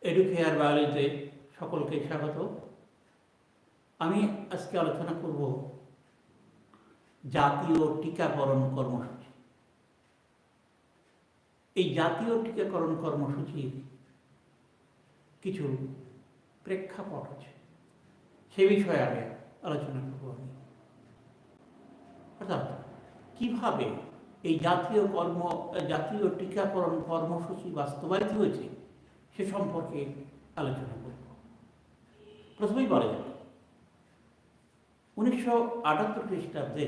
Educare বায়োলজিতে সকলকে স্বাগত। আমি আজকে আলোচনা করব জাতীয় টিকাকরণ কর্মসূচি। এই জাতীয় টিকাকরণ কর্মসূচির কিছু প্রেক্ষাপট আছে, সে বিষয়ে আমি আলোচনা করব। অর্থাৎ কীভাবে এই জাতীয় টিকাকরণ কর্মসূচি বাস্তবায়িত হয়েছে সে সম্পর্কে আলোচনা করব। প্রথমেই বলা যাবে 1978 খ্রিস্টাব্দে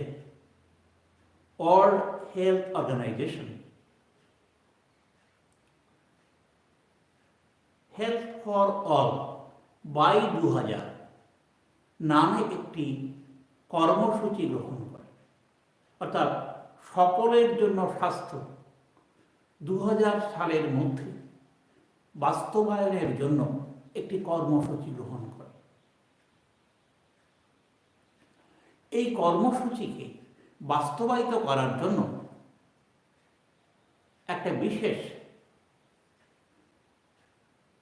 World Health Organization Health for All by 2000 নামে একটি কর্মসূচি গ্রহণ করে। অর্থাৎ সকলের জন্য স্বাস্থ্য 2000 সালের মধ্যে বাস্তবায়নের জন্য একটি কর্মসূচি গ্রহণ করে। এই কর্মসূচিকে বাস্তবায়িত করার জন্য একটা বিশেষ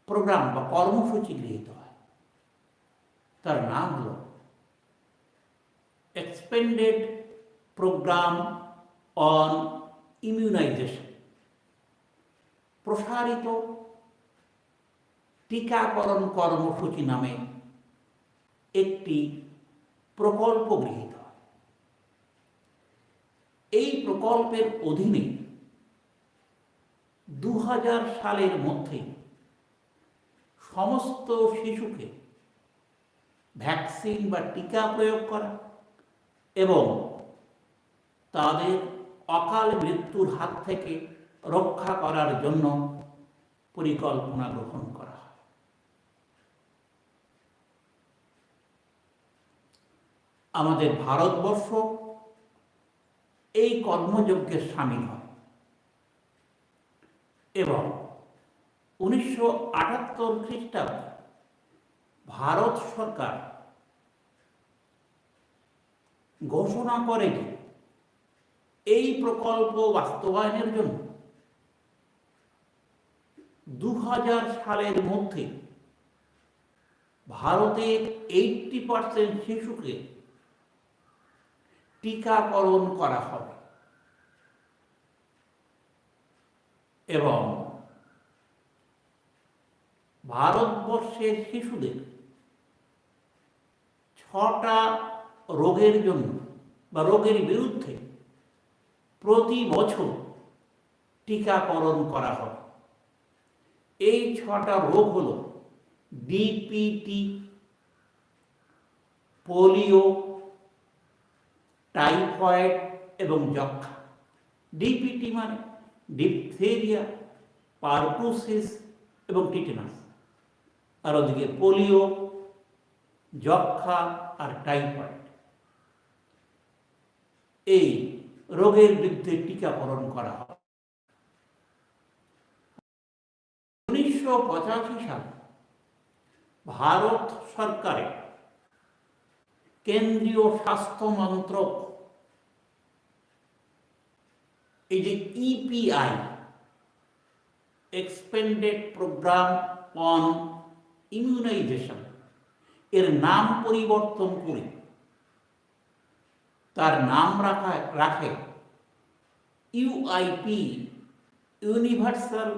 প্রোগ্রাম বা কর্মসূচি গৃহীত হয়। তার নাম হল এক্সপেন্ডেড প্রোগ্রাম অন ইমিউনাইজেশন, প্রসারিত টিকাকরণ কর্মসূচি নামে একটি প্রকল্প গৃহীত হয়। এই প্রকল্পের অধীনে 2000 সালের মধ্যে সমস্ত শিশুকে ভ্যাকসিন বা টিকা প্রয়োগ করা এবং তাদের অকাল মৃত্যুর হাত থেকে রক্ষা করার জন্য পরিকল্পনা গ্রহণ করা হয়। আমাদের ভারতবর্ষ এই কর্মযজ্ঞে সামিল হয় এবং 1978 খ্রিস্টাব্দে ভারত সরকার ঘোষণা করে যে এই প্রকল্প বাস্তবায়নের জন্য 2000 সালের মধ্যে ভারতের 80% শিশুকে টিকাকরণ করা হবে এবং ভারতবর্ষের শিশুদের 6টা রোগের জন্য বা রোগের বিরুদ্ধে প্রতি বছর টিকাকরণ করা হবে। এই 6টা রোগ হল ডিপিটি, পোলিও, টাইফয়েড এবং যক্ষ্মা। ডিপিটি মানে ডিপথেরিয়া, পারটুসিস এবং টিটেনাস, আর ওদিকে পোলিও, যক্ষ্মা আর টাইফয়েড। এই রোগের বিরুদ্ধে টিকাকরণ করা হয়। 1985 সালে ভারত সরকারের কেন্দ্রীয় স্বাস্থ্য মন্ত্রক এই যে EPI, expanded programme on immunisation, এর নাম পরিবর্তন করে তার নাম রাখে ইউআইপি, ইউনিভার্সাল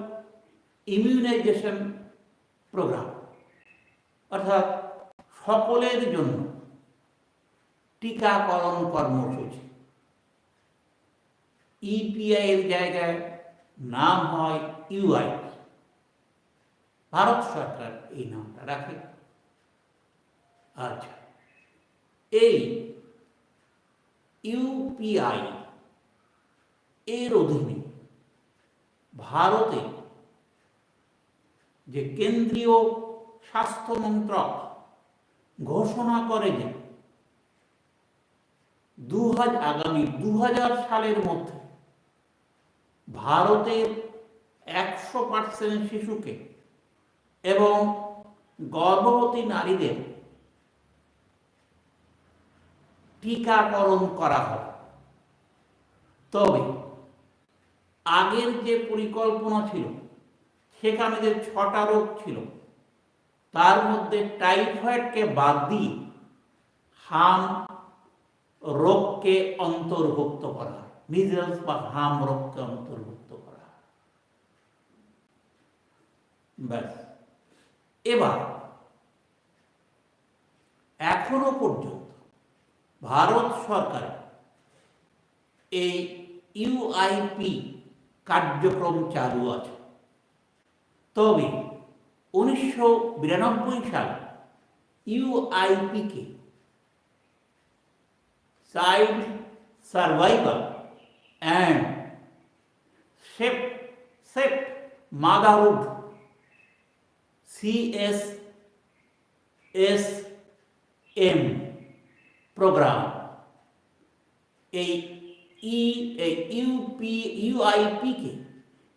ইমিউনাইজেশন প্রোগ্রাম। অর্থাৎ সকলের জন্য টিকাকরণ কর্মসূচি। ইপিআই এর জায়গায় নাম হয় ইউআইপি। ভারত সরকার এই নামটা রাখে। আচ্ছা, এই ইউপিআই এর অধীনে ভারতে যে কেন্দ্রীয় স্বাস্থ্য মন্ত্রক ঘোষণা করে যে আগামী 2000 সালের মধ্যে ভারতের 100% শিশুকে এবং গর্ভবতী নারীদের টিকাকরণ করা হবে। তবে আগের যে পরিকল্পনা ছিল সেখানে যে 6টা রোগ ছিল তার মধ্যে টাইফয়েডকে বাদ দিয়ে হাম রোগকে অন্তর্ভুক্ত করা হয়, মিজেলস বা হাম রোগকে অন্তর্ভুক্ত করা হয়। ব্যাস। এবার এখনো পর্যন্ত ভারত সরকারের এই ইউআইপি কার্যক্রম চালু আছে। তবে 1992 সালে ইউআইপিকে child survival and safe motherhood CSSM programme, এই ইউআইপিকে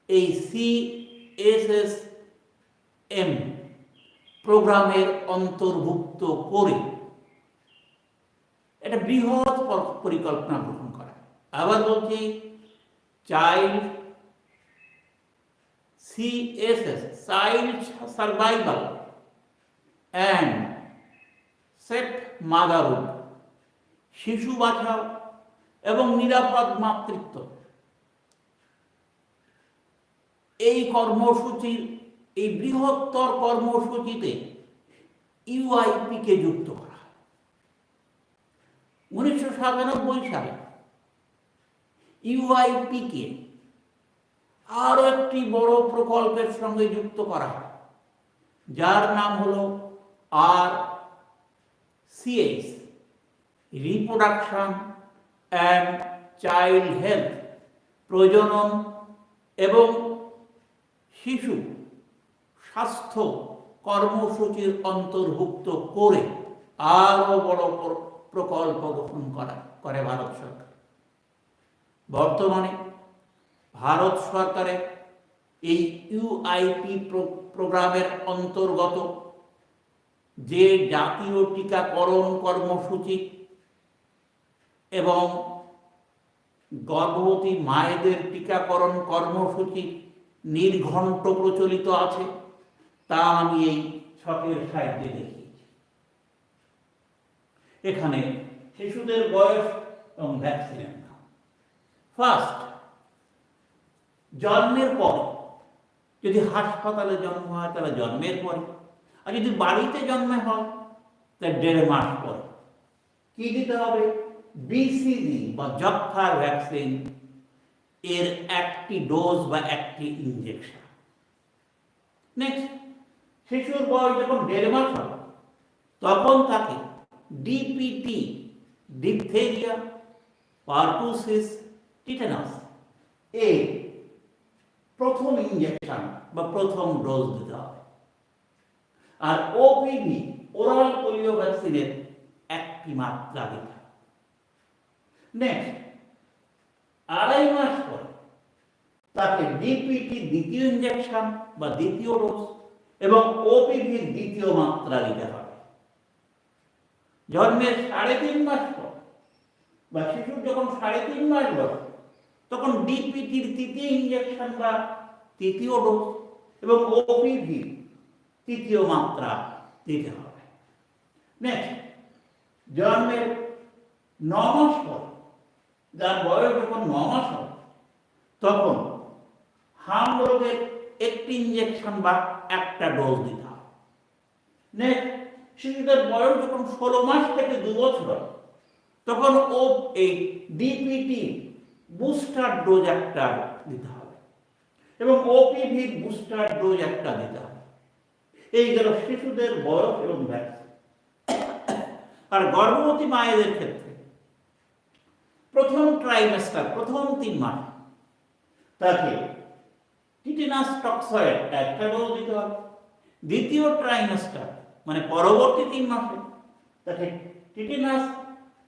এই CSSM প্রোগ্রামের অন্তর্ভুক্ত করে একটা বৃহৎ পরিকল্পনা গ্রহণ করা। আবার বলছি, child child survival and safe motherhood, শিশু বাঁচাও এবং নিরাপদ মাতৃত্ব, এই কর্মসূচির এই বৃহত্তর কর্মসূচিতে ইউআইপিকে যুক্ত করা। 1997 সালে ইউআইপিকে আরো একটি বড় প্রকল্পের সঙ্গে যুক্ত করা হয়, যার নাম হলো RCH, reproduction and child health, প্রজনন এবং শিশু স্বাস্থ্য কর্মসূচির অন্তর্ভুক্ত করে আরো বড় প্রকল্প গ্রহণ করে ভারত সরকার। বর্তমানে ভারত সরকারের এই ইউআইপি প্রোগ্রামের অন্তর্গত যে জাতীয় টিকাকরণ কর্মসূচি এবং গর্ভবতী মায়েদের টিকাকরণ কর্মসূচি নির্ঘণ্ট প্রচলিত আছে, তা আমি এই ছকের সাহায্যে দেখিয়েছি। এখানে শিশুদের বয়স এবং ভ্যাকসিনের নাম। ফার্স্ট, জন্মের পর, যদি হাসপাতালে জন্ম হয় তাহলে জন্মের পরে, আর যদি বাড়িতে জন্মে হয় তাহলে 1.5 মাস পরে। কি দিতে হবে? বিসিজি বা যক্ষ্মার ভ্যাকসিন এর একটি ডোজ বা একটি ইনজেকশন। নেক্সট, শিশুর বয়স যখন 1.5 মাস হবে তখন তাকে ডিপিটি, ডিপথেরিয়া, পারটুসিস, টিটানাস এর প্রথম ইনজেকশন বা প্রথম ডোজ দিতে হবে। আর ওপিভি, ওরাল পোলিও ভ্যাকসিনের একটি মাত্রা দিতে হবে। নেক্সট, 2.5 মাস পরে তাকে ডিপিটি দ্বিতীয় ইনজেকশন বা দ্বিতীয় ডোজ এবং ওপিভির দ্বিতীয় মাত্রা দিতে হবে। জন্মের 3.5 মাস পর বা শিশুর যখন 3.5 মাস বয়স তখন ডিপিটির তৃতীয় ইনজেকশন বা তৃতীয় ডোজ এবং ওপিভির তৃতীয় মাত্রা দিতে হবে। নেক্সট, জন্মের 9 মাস পর, যার বয়স যখন 9 মাস হবে তখন হাম রোগের একটি ইনজেকশন বা একটা ডোজ দিতে হবে। নেক্সট, শিশুদের বয়স যখন 16 মাস থেকে 2 বছর হয় তখন এই ডিপিটি বুস্টার ডোজ একটা দিতে হবে এবং ওপিভির বুস্টার ডোজ একটা দিতে হবে। এই গেল শিশুদের বয়স এবং ভ্যাকসিন। আর গর্ভবতী মায়েদের ক্ষেত্রে প্রথম ট্রাইমেস্টার, প্রথম 3 মাস তাকে টিটেনাস টক্সয়েড একটা ডোজ দিতে হবে। দ্বিতীয় ট্রাইমেস্টার মানে পরবর্তী 3 মাসে তাকে টিটেনাস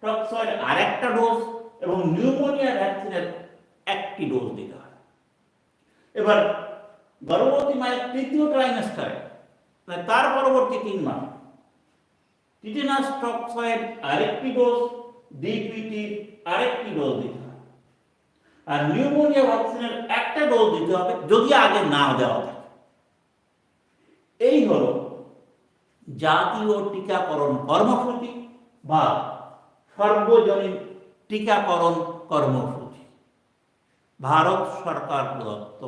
টক্সয়েড আরেকটা ডোজ এবং নিউমোনিয়া ভ্যাকসিনের একটি ডোজ দিতে হবে। এবার গর্ভবতী মায়ের তৃতীয় ট্রাইমেস্টারে মানে তার পরবর্তী 3 মাস টিটেনাস টক্সয়েড আরেকটি ডোজ, ডিপিটি আরেকটি ডোজ দিতে হবে। আর নিউমোনিয়া ভ্যাকসিনের একটা ডোজ দিতে হবে যদি আগে না দেওয়া থাকে। এই হলো জাতীয় টিকাকরণ কর্মসূচি বা সর্বজনীন টিকাকরণ কর্মসূচি ভারত সরকার প্রদত্ত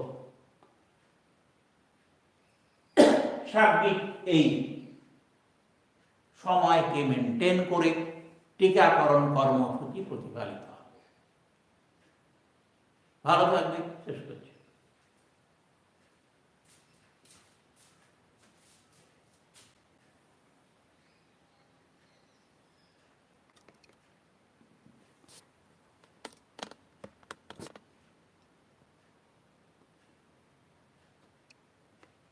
সার্বিক এই সময়কে মেনটেন করে টিকাকরণ কর্মসূচি প্রতিপালিত হবে। ভালো থাকবে, শেষ করছি।